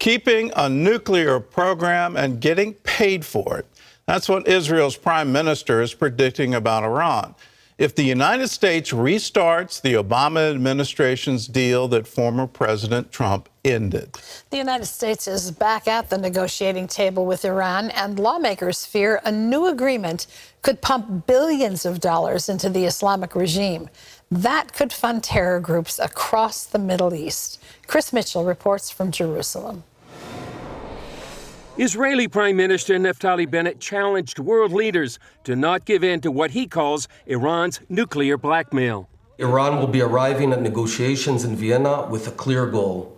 keeping a nuclear program and getting paid for it. That's what Israel's Prime Minister is predicting about Iran. If the United States restarts the Obama administration's deal that former President Trump ended. The United States is back at the negotiating table with Iran, and lawmakers fear a new agreement could pump billions of dollars into the Islamic regime. That could fund terror groups across the Middle East. Chris Mitchell reports from Jerusalem. Israeli Prime Minister Naftali Bennett challenged world leaders to not give in to what he calls Iran's nuclear blackmail. Iran will be arriving at negotiations in Vienna with a clear goal: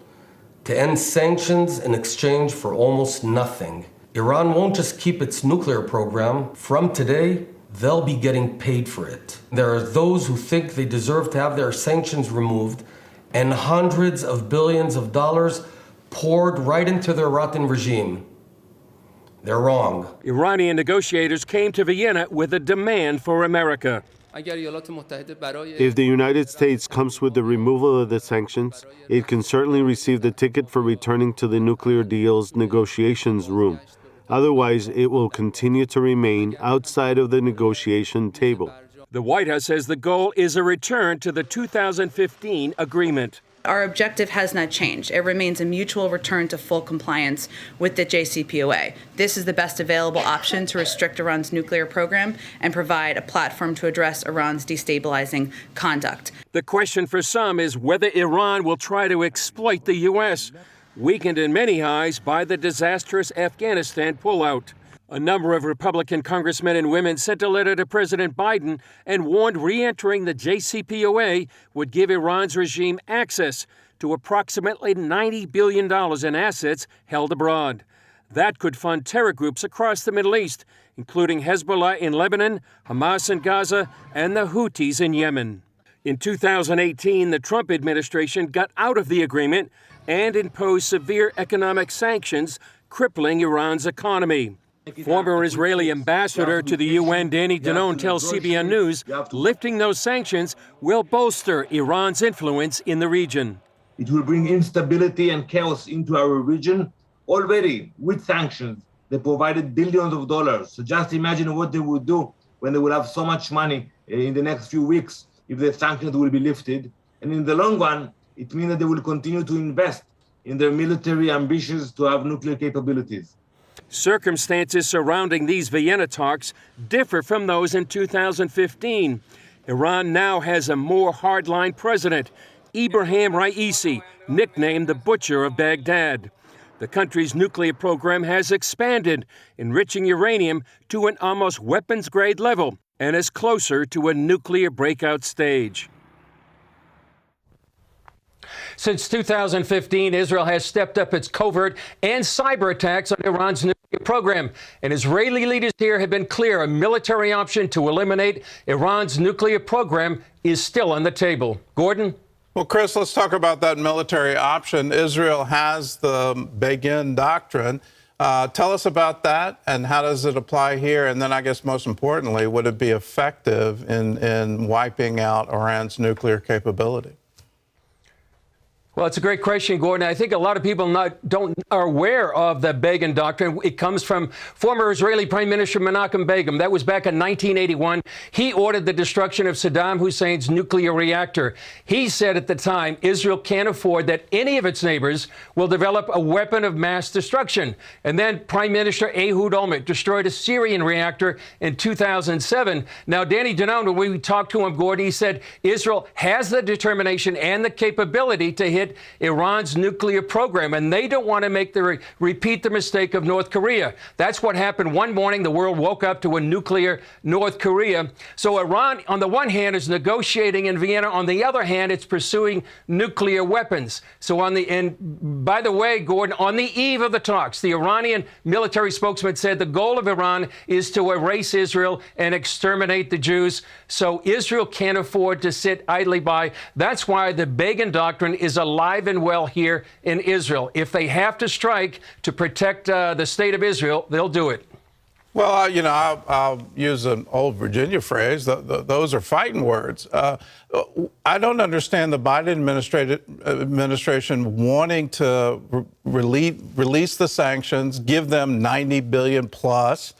to end sanctions in exchange for almost nothing. Iran won't just keep its nuclear program. From today, they'll be getting paid for it. There are those who think they deserve to have their sanctions removed and hundreds of billions of dollars poured right into their rotten regime. They're wrong. Iranian negotiators came to Vienna with a demand for America. If the United States comes with the removal of the sanctions, it can certainly receive the ticket for returning to the nuclear deal's negotiations room. Otherwise, it will continue to remain outside of the negotiation table. The White House says the goal is a return to the 2015 agreement. Our objective has not changed. It remains a mutual return to full compliance with the JCPOA. This is the best available option to restrict Iran's nuclear program and provide a platform to address Iran's destabilizing conduct. The question for some is whether Iran will try to exploit the U.S., weakened in many eyes by the disastrous Afghanistan pullout. A number of Republican congressmen and women sent a letter to President Biden and warned re-entering the JCPOA would give Iran's regime access to approximately $90 billion in assets held abroad. That could fund terror groups across the Middle East, including Hezbollah in Lebanon, Hamas in Gaza, and the Houthis in Yemen. In 2018, the Trump administration got out of the agreement and imposed severe economic sanctions, crippling Iran's economy. Former Israeli ambassador to the UN, Danny Danon, tells CBN News lifting those sanctions will bolster Iran's influence in the region. It will bring instability and chaos into our region. Already, with sanctions, they provided billions of dollars. So just imagine what they would do when they will have so much money in the next few weeks if the sanctions will be lifted. And in the long run, it means that they will continue to invest in their military ambitions to have nuclear capabilities. Circumstances surrounding these Vienna talks differ from those in 2015. Iran now has a more hardline president, Ibrahim Raisi, nicknamed the Butcher of Baghdad. The country's nuclear program has expanded, enriching uranium to an almost weapons-grade level and is closer to a nuclear breakout stage. Since 2015, Israel has stepped up its covert and cyber attacks on Iran's nuclear program. And Israeli leaders here have been clear a military option to eliminate Iran's nuclear program is still on the table. Gordon? Well, Chris, let's talk about that military option. Israel has the Begin Doctrine. Tell us about that and how does it apply here? And then I guess most importantly, would it be effective in wiping out Iran's nuclear capability? Well, it's a great question, Gordon. I think a lot of people are aware of the Begin Doctrine. It comes from former Israeli Prime Minister Menachem Begin. That was back in 1981. He ordered the destruction of Saddam Hussein's nuclear reactor. He said at the time, Israel can't afford that any of its neighbors will develop a weapon of mass destruction. And then Prime Minister Ehud Olmert destroyed a Syrian reactor in 2007. Now, Danny Danon, when we talked to him, Gordon, he said Israel has the determination and the capability to hit Iran's nuclear program, and they don't want to repeat the mistake of North Korea. That's what happened one morning. The world woke up to a nuclear North Korea. So Iran, on the one hand, is negotiating in Vienna. On the other hand, it's pursuing nuclear weapons. So and by the way, Gordon, on the eve of the talks, the Iranian military spokesman said the goal of Iran is to erase Israel and exterminate the Jews. So Israel can't afford to sit idly by. That's why the Begin Doctrine is alive and well here in Israel. If they have to strike to protect the state of Israel, they'll do it. Well, I'll use an old Virginia phrase. Those are fighting words. I don't understand the Biden administration wanting to release the sanctions, give them $90 billion plus,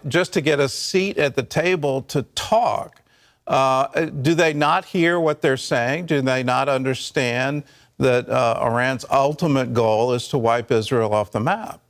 just to get a seat at the table to talk. Do they not hear what they're saying? Do they not understand that Iran's ultimate goal is to wipe Israel off the map?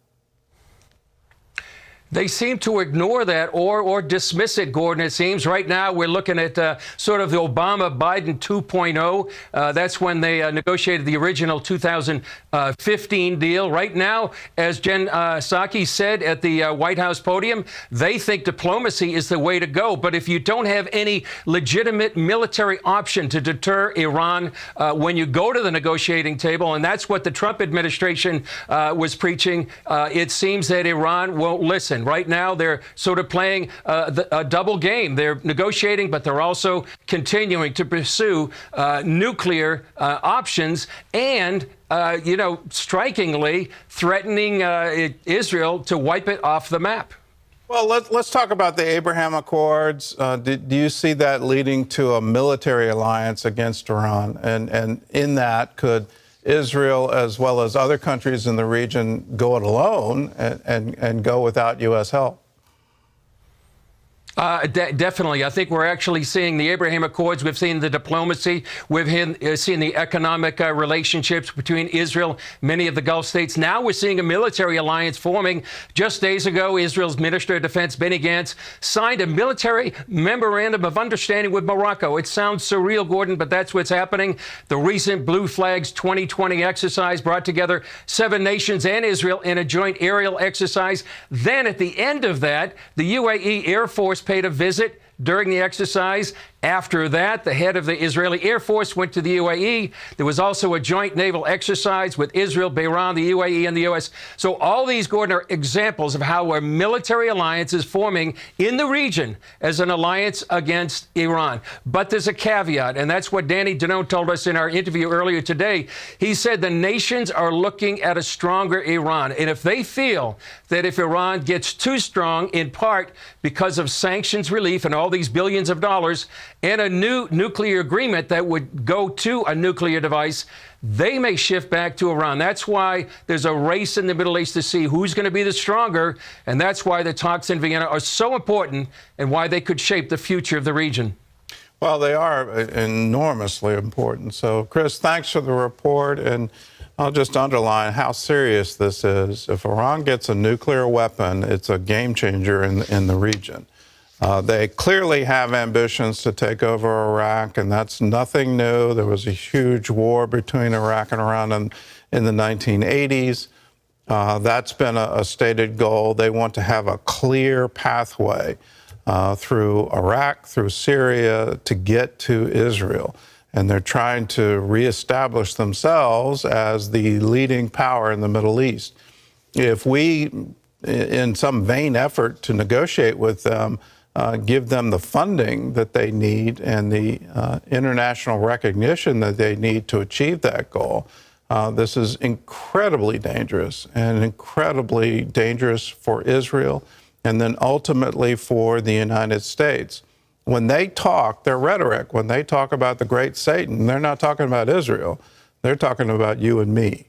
They seem to ignore that or dismiss it, Gordon, it seems. Right now, we're looking at sort of the Obama-Biden 2.0. That's when they negotiated the original 2015 deal. Right now, as Jen Psaki said at the White House podium, they think diplomacy is the way to go. But if you don't have any legitimate military option to deter Iran when you go to the negotiating table, and that's what the Trump administration was preaching, it seems that Iran won't listen. Right now, they're sort of playing a double game. They're negotiating, but they're also continuing to pursue nuclear options and, strikingly threatening Israel to wipe it off the map. Well, let's talk about the Abraham Accords. Do you see that leading to a military alliance against Iran? And in that, could Israel, as well as other countries in the region, go it alone and go without U.S. help? Definitely. I think we're actually seeing the Abraham Accords. We've seen the diplomacy. We've seen the economic relationships between Israel, many of the Gulf states. Now we're seeing a military alliance forming. Just days ago, Israel's Minister of Defense, Benny Gantz, signed a military memorandum of understanding with Morocco. It sounds surreal, Gordon, but that's what's happening. The recent Blue Flags 2020 exercise brought together 7 nations and Israel in a joint aerial exercise. Then at the end of that, the UAE Air Force paid a visit during the exercise. After that, the head of the Israeli Air Force went to the UAE. There was also a joint naval exercise with Israel, Bahrain, the UAE, and the U.S. So all these, Gordon, are examples of how a military alliance is forming in the region as an alliance against Iran. But there's a caveat, and that's what Danny Danone told us in our interview earlier today. He said the nations are looking at a stronger Iran. And if they feel that if Iran gets too strong, in part because of sanctions relief and all these billions of dollars, and a new nuclear agreement that would go to a nuclear device, they may shift back to Iran. That's why there's a race in the Middle East to see who's going to be the stronger, and that's why the talks in Vienna are so important and why they could shape the future of the region. Well, they are enormously important. So, Chris, thanks for the report, and I'll just underline how serious this is. If Iran gets a nuclear weapon, it's a game changer in the region. They clearly have ambitions to take over Iraq, and that's nothing new. There was a huge war between Iraq and Iran in the 1980s. That's been a stated goal. They want to have a clear pathway through Iraq, through Syria, to get to Israel. And they're trying to reestablish themselves as the leading power in the Middle East. If we, in some vain effort to negotiate with them, give them the funding that they need and the international recognition that they need to achieve that goal, this is incredibly dangerous, and incredibly dangerous for Israel, and then ultimately for the United States. When they talk, their rhetoric, when they talk about the great Satan, they're not talking about Israel. They're talking about you and me.